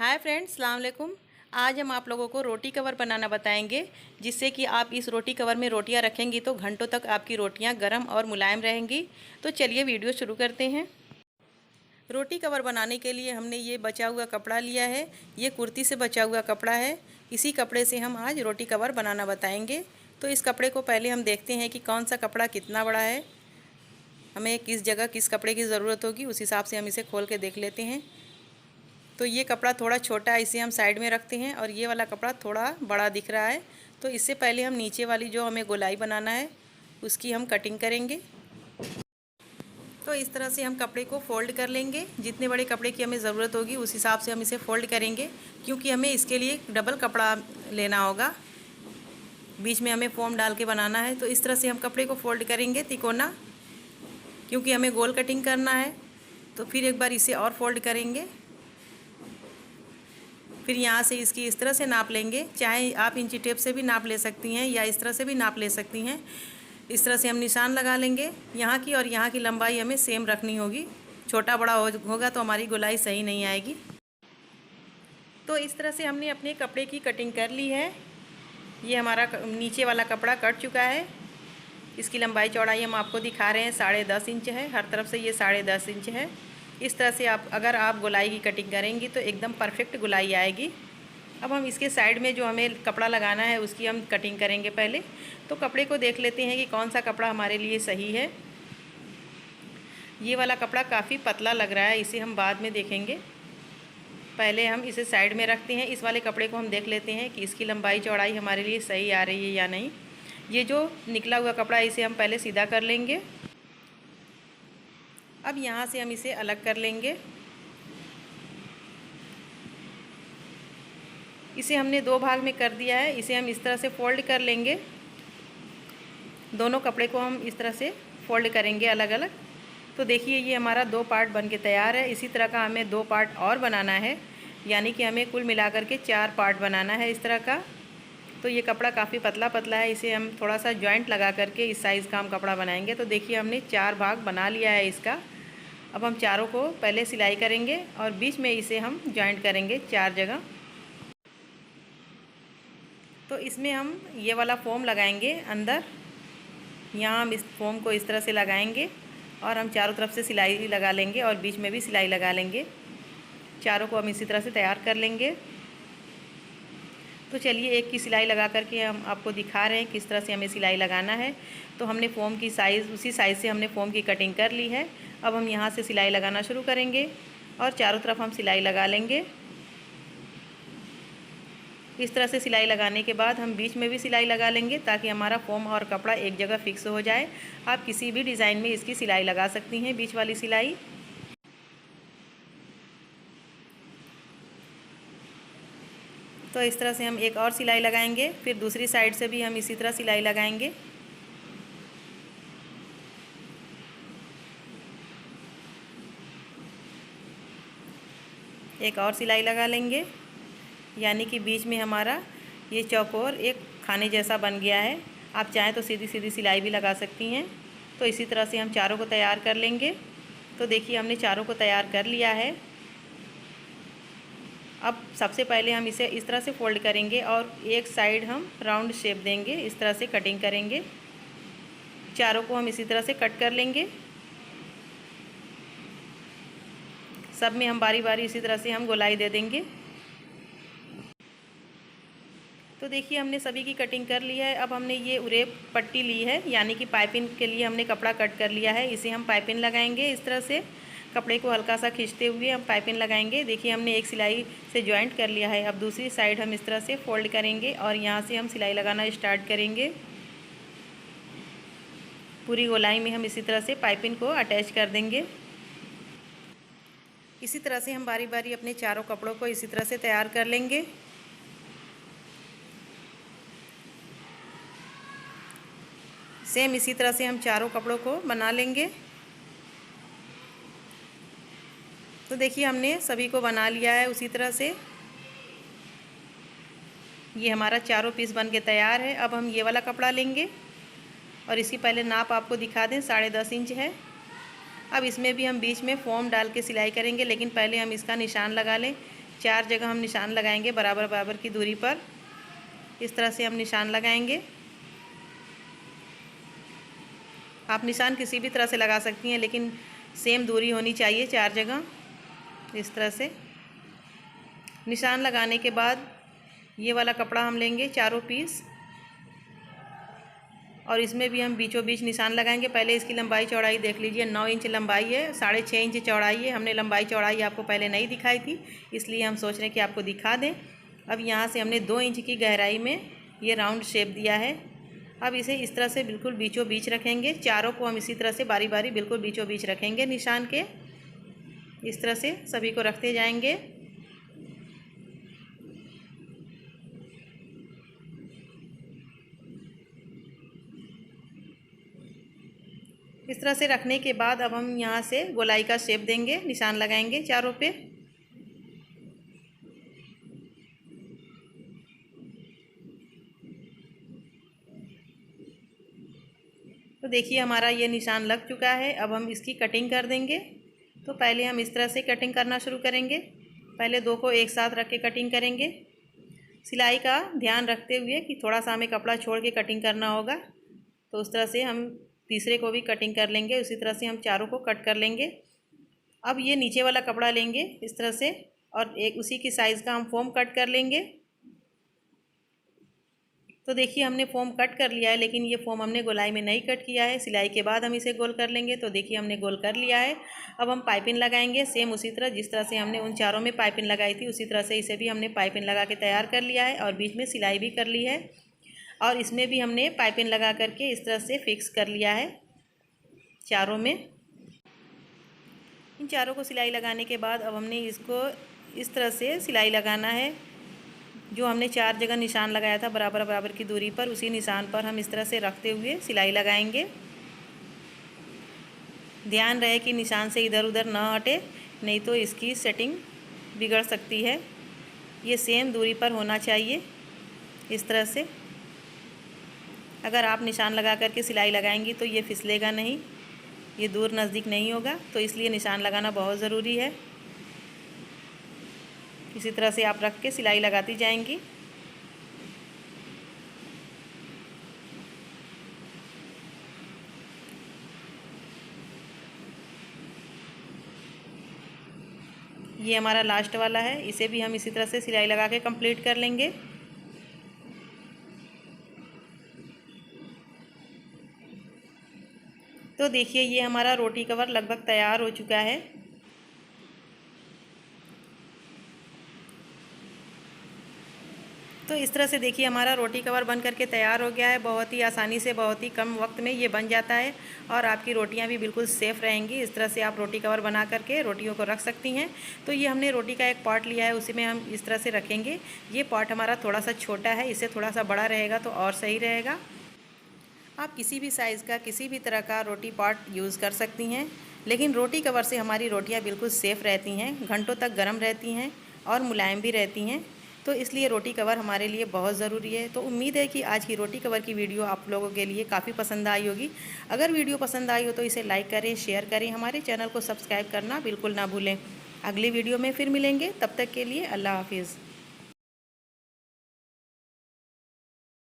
Hi friends, अस्सलाम वालेकुम। आज हम आप लोगों को रोटी कवर बनाना बताएंगे, जिससे कि आप इस रोटी कवर में रोटियां रखेंगी तो घंटों तक आपकी रोटियां गर्म और मुलायम रहेंगी। तो चलिए वीडियो शुरू करते हैं। रोटी कवर बनाने के लिए हमने ये बचा हुआ कपड़ा लिया है। ये कुर्ती से बचा हुआ कपड़ा है। इसी कपड़े से हम आज रोटी कवर बनाना बताएंगे। तो इस कपड़े को पहले हम देखते हैं कि कौन सा कपड़ा कितना बड़ा है, हमें किस जगह किस कपड़े की ज़रूरत होगी, उस हिसाब से हम इसे खोल के देख लेते हैं। तो ये कपड़ा थोड़ा छोटा है, इसे हम साइड में रखते हैं, और ये वाला कपड़ा थोड़ा बड़ा दिख रहा है। तो इससे पहले हम नीचे वाली जो हमें गोलाई बनाना है उसकी हम कटिंग करेंगे। तो इस तरह से हम कपड़े को फ़ोल्ड कर लेंगे। जितने बड़े कपड़े की हमें ज़रूरत होगी उस हिसाब से हम इसे फ़ोल्ड करेंगे, क्योंकि हमें इसके लिए डबल कपड़ा लेना होगा। बीच में हमें फोम डाल के बनाना है। तो इस तरह से हम कपड़े को फ़ोल्ड करेंगे तिकोना, क्योंकि हमें गोल कटिंग करना है। तो फिर एक बार इसे और फोल्ड करेंगे। फिर यहाँ से इसकी इस तरह से नाप लेंगे। चाहे आप इंची टेप से भी नाप ले सकती हैं या इस तरह से भी नाप ले सकती हैं। इस तरह से हम निशान लगा लेंगे। यहाँ की और यहाँ की लंबाई हमें सेम रखनी होगी। छोटा बड़ा होगा तो हमारी गोलाई सही नहीं आएगी। तो इस तरह से हमने अपने कपड़े की कटिंग कर ली है। ये हमारा नीचे वाला कपड़ा कट चुका है। इसकी लंबाई चौड़ाई हम आपको दिखा रहे हैं, 10.5 इंच है। हर तरफ से ये 10.5 इंच है। इस तरह से अगर आप गोलाई की कटिंग करेंगी तो एकदम परफेक्ट गोलाई आएगी। अब हम इसके साइड में जो हमें कपड़ा लगाना है उसकी हम कटिंग करेंगे पहले। तो कपड़े को देख लेते हैं कि कौन सा कपड़ा हमारे लिए सही है। ये वाला कपड़ा काफ़ी पतला लग रहा है, इसे हम बाद में देखेंगे। पहले हम इसे साइड में रखते हैं। इस वाले कपड़े को हम देख लेते हैं कि इसकी लंबाई चौड़ाई हमारे लिए सही आ रही है या नहीं। ये जो निकला हुआ कपड़ा है इसे हम पहले सीधा कर लेंगे। अब यहाँ से हम इसे अलग कर लेंगे। इसे हमने दो भाग में कर दिया है। इसे हम इस तरह से फ़ोल्ड कर लेंगे। दोनों कपड़े को हम इस तरह से फ़ोल्ड करेंगे अलग अलग। तो देखिए ये हमारा दो पार्ट बन के तैयार है। इसी तरह का हमें दो पार्ट और बनाना है, यानी कि हमें कुल मिलाकर के 4 पार्ट बनाना है इस तरह का। तो ये कपड़ा काफ़ी पतला पतला है, इसे हम थोड़ा सा जॉइंट लगा करके इस साइज़ का हम कपड़ा बनाएंगे। तो देखिए हमने 4 भाग बना लिया है इसका। अब हम चारों को पहले सिलाई करेंगे और बीच में इसे हम जॉइंट करेंगे 4 जगह। तो इसमें हम ये वाला फोम लगाएंगे अंदर। यहाँ हम इस फोम को इस तरह से लगाएंगे और हम चारों तरफ से सिलाई लगा लेंगे और बीच में भी सिलाई लगा लेंगे। चारों को हम इसी तरह से तैयार कर लेंगे। तो चलिए एक की सिलाई लगा करके हम आपको दिखा रहे हैं किस तरह से हमें सिलाई लगाना है। तो हमने फ़ोम की साइज़ उसी साइज़ से हमने फ़ोम की कटिंग कर ली है। अब हम यहाँ से सिलाई लगाना शुरू करेंगे और चारों तरफ हम सिलाई लगा लेंगे। इस तरह से सिलाई लगाने के बाद हम बीच में भी सिलाई लगा लेंगे, ताकि हमारा फ़ोम और कपड़ा एक जगह फिक्स हो जाए। आप किसी भी डिज़ाइन में इसकी सिलाई लगा सकती हैं, बीच वाली सिलाई। तो इस तरह से हम एक और सिलाई लगाएंगे। फिर दूसरी साइड से भी हम इसी तरह सिलाई लगाएंगे। एक और सिलाई लगा लेंगे, यानी कि बीच में हमारा ये चौकोर एक खाने जैसा बन गया है। आप चाहें तो सीधी सीधी सिलाई भी लगा सकती हैं। तो इसी तरह से हम चारों को तैयार कर लेंगे। तो देखिए हमने चारों को तैयार कर लिया है। अब सबसे पहले हम इसे इस तरह से फ़ोल्ड करेंगे और एक साइड हम राउंड शेप देंगे, इस तरह से कटिंग करेंगे। चारों को हम इसी तरह से कट कर लेंगे। सब में हम बारी बारी इसी तरह से हम गोलाई दे देंगे। तो देखिए हमने सभी की कटिंग कर ली है। अब हमने ये उरेप पट्टी ली है, यानी कि पाइपिंग के लिए हमने कपड़ा कट कर लिया है। इसे हम पाइपिंग लगाएंगे। इस तरह से कपड़े को हल्का सा खींचते हुए हम पाइपिंग लगाएंगे। देखिए हमने एक सिलाई से जॉइंट कर लिया है। अब दूसरी साइड हम इस तरह से फ़ोल्ड करेंगे और यहाँ से हम सिलाई लगाना स्टार्ट करेंगे। पूरी गोलाई में हम इसी तरह से पाइपिंग को अटैच कर देंगे। इसी तरह से हम बारी बारी अपने चारों कपड़ों को इसी तरह से तैयार कर लेंगे। सेम इसी तरह से हम चारों कपड़ों को बना लेंगे। तो देखिए हमने सभी को बना लिया है उसी तरह से। ये हमारा चारों पीस बन के तैयार है। अब हम ये वाला कपड़ा लेंगे और इसकी पहले नाप आपको दिखा दें, 10.5 इंच है। अब इसमें भी हम बीच में फोम डाल के सिलाई करेंगे, लेकिन पहले हम इसका निशान लगा लें। 4 जगह हम निशान लगाएंगे बराबर बराबर की दूरी पर। इस तरह से हम निशान लगाएंगे। आप निशान किसी भी तरह से लगा सकती हैं, लेकिन सेम दूरी होनी चाहिए 4 जगह। इस तरह से निशान लगाने के बाद ये वाला कपड़ा हम लेंगे चारों पीस, और इसमें भी हम बीचों बीच निशान लगाएंगे। पहले इसकी लंबाई चौड़ाई देख लीजिए, 9 इंच लंबाई है, 6.5 इंच चौड़ाई है। हमने लंबाई चौड़ाई आपको पहले नहीं दिखाई थी, इसलिए हम सोच रहे हैं कि आपको दिखा दें। अब यहाँ से हमने 2 इंच की गहराई में ये राउंड शेप दिया है। अब इसे इस तरह से बिल्कुल बीचों बीच रखेंगे। चारों को हम इसी तरह से बारी बारी बिल्कुल बीचों बीच रखेंगे निशान के। इस तरह से सभी को रखते जाएंगे। इस तरह से रखने के बाद अब हम यहाँ से गोलाई का शेप देंगे, निशान लगाएंगे चारों पे। तो देखिए हमारा ये निशान लग चुका है। अब हम इसकी कटिंग कर देंगे। तो पहले हम इस तरह से कटिंग करना शुरू करेंगे। पहले 2 को एक साथ रख के कटिंग करेंगे। सिलाई का ध्यान रखते हुए कि थोड़ा सा हमें कपड़ा छोड़ के कटिंग करना होगा। तो उस तरह से हम तीसरे को भी कटिंग कर लेंगे। उसी तरह से हम चारों को कट कर लेंगे। अब ये नीचे वाला कपड़ा लेंगे इस तरह से, और एक उसी की साइज़ का हम फोम कट कर लेंगे। तो देखिए हमने फोम कट कर लिया है, लेकिन ये फोम हमने गोलाई में नहीं कट किया है। सिलाई के बाद हम इसे गोल कर लेंगे। तो देखिए हमने गोल कर लिया है। अब हम पाइपिंग लगाएंगे सेम उसी तरह, जिस तरह से हमने उन चारों में पाइपिंग लगाई थी उसी तरह से इसे भी हमने पाइपिंग लगा के तैयार कर लिया है, और बीच में सिलाई भी कर ली है। और इसमें भी हमने पाइपिंग लगा करके इस तरह से फिक्स कर लिया है चारों में। इन चारों को सिलाई लगाने के बाद अब हमने इसको इस तरह से सिलाई लगाना है। जो हमने 4 जगह निशान लगाया था बराबर बराबर की दूरी पर, उसी निशान पर हम इस तरह से रखते हुए सिलाई लगाएंगे। ध्यान रहे कि निशान से इधर उधर ना हटे, नहीं तो इसकी सेटिंग बिगड़ सकती है। ये सेम दूरी पर होना चाहिए इस तरह से। अगर आप निशान लगा करके सिलाई लगाएंगी तो ये फिसलेगा नहीं, ये दूर नज़दीक नहीं होगा। तो इसलिए निशान लगाना बहुत ज़रूरी है। इसी तरह से आप रख के सिलाई लगाती जाएंगी। ये हमारा लास्ट वाला है, इसे भी हम इसी तरह से सिलाई लगा के कंप्लीट कर लेंगे। तो देखिए ये हमारा रोटी कवर लगभग तैयार हो चुका है। तो इस तरह से देखिए हमारा रोटी कवर बन करके तैयार हो गया है। बहुत ही आसानी से, बहुत ही कम वक्त में ये बन जाता है, और आपकी रोटियां भी बिल्कुल सेफ़ रहेंगी। इस तरह से आप रोटी कवर बना करके रोटियों को रख सकती हैं। तो ये हमने रोटी का एक पॉट लिया है, उसी में हम इस तरह से रखेंगे। ये पॉट हमारा थोड़ा सा छोटा है, इससे थोड़ा सा बड़ा रहेगा तो और सही रहेगा। आप किसी भी साइज़ का, किसी भी तरह का रोटी पॉट यूज़ कर सकती हैं, लेकिन रोटी कवर से हमारी रोटियां बिल्कुल सेफ़ रहती हैं, घंटों तक गर्म रहती हैं और मुलायम भी रहती हैं। तो इसलिए रोटी कवर हमारे लिए बहुत ज़रूरी है। तो उम्मीद है कि आज की रोटी कवर की वीडियो आप लोगों के लिए काफ़ी पसंद आई होगी। अगर वीडियो पसंद आई हो तो इसे लाइक करें, शेयर करें, हमारे चैनल को सब्सक्राइब करना बिल्कुल ना भूलें। अगली वीडियो में फिर मिलेंगे, तब तक के लिए अल्लाह हाफिज़।